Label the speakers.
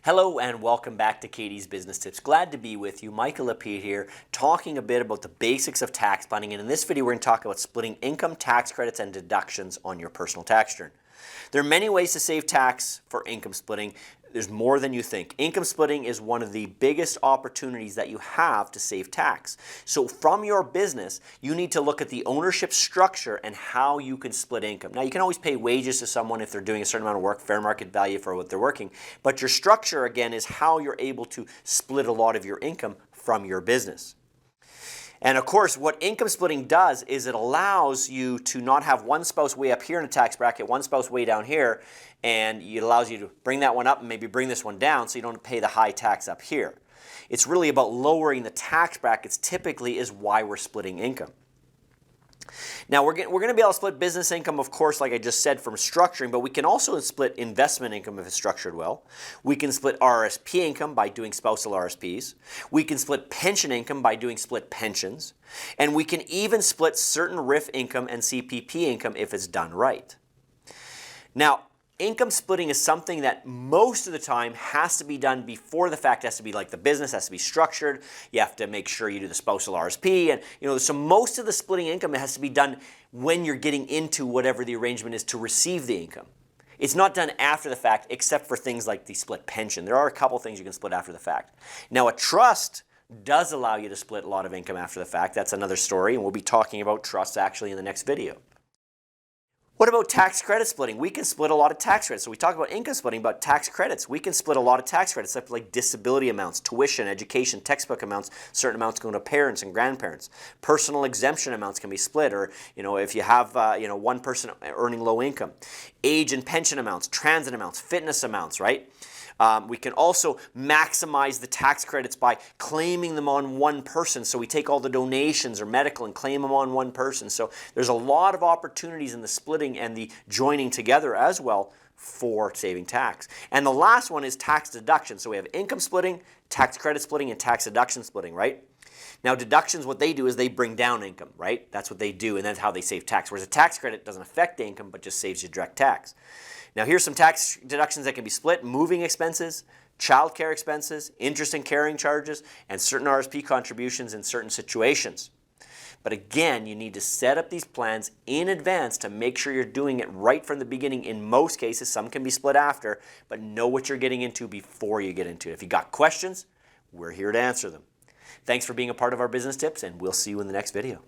Speaker 1: Hello and welcome back to Katie's Business Tips. Glad to be with you. Michael Lapid here, talking a bit about the basics of tax planning. And in this video, we're going to talk about splitting income tax credits and deductions on your personal tax return. There are many ways to save tax for income splitting. There's more than you think. Income splitting is one of the biggest opportunities that you have to save tax. So from your business, you need to look at the ownership structure and how you can split income. Now, you can always pay wages to someone if they're doing a certain amount of work, fair market value for what they're working. But your structure, again, is how you're able to split a lot of your income from your business. And of course, what income splitting does is it allows you to not have one spouse way up here in a tax bracket, one spouse way down here, and it allows you to bring that one up and maybe bring this one down so you don't pay the high tax up here. It's really about lowering the tax brackets, typically, is why we're splitting income. Now, we're going to be able to split business income, of course, like I just said, from structuring, but we can also split investment income if it's structured well. We can split RSP income by doing spousal RSPs. We can split pension income by doing split pensions. And we can even split certain RIF income and CPP income if it's done right. Now, income splitting is something that most of the time has to be done before the fact. It has to be like the business, has to be structured. You have to make sure you do the spousal RSP. And so most of the splitting income has to be done when you're getting into whatever the arrangement is to receive the income. It's not done after the fact, except for things like the split pension. There are a couple things you can split after the fact. Now, a trust does allow you to split a lot of income after the fact. That's another story, and we'll be talking about trusts actually in the next video. What about tax credit splitting? We can split a lot of tax credits. So we talk about income splitting, but tax credits. We can split a lot of tax credits, stuff like disability amounts, tuition, education, textbook amounts, certain amounts going to parents and grandparents. Personal exemption amounts can be split, or if you have one person earning low income. Age and pension amounts, transit amounts, fitness amounts, right? We can also maximize the tax credits by claiming them on one person. So we take all the donations or medical and claim them on one person. So there's a lot of opportunities in the splitting and the joining together as well for saving tax. And the last one is tax deduction. So we have income splitting, tax credit splitting, and tax deduction splitting, right? Now, deductions, what they do is they bring down income, right? That's what they do, and that's how they save tax. Whereas a tax credit doesn't affect the income, but just saves you direct tax. Now, here's some tax deductions that can be split: moving expenses, childcare expenses, interest and carrying charges, and certain RSP contributions in certain situations. But again, you need to set up these plans in advance to make sure you're doing it right from the beginning. In most cases, some can be split after, but know what you're getting into before you get into it. If you got questions, we're here to answer them. Thanks for being a part of our business tips, and we'll see you in the next video.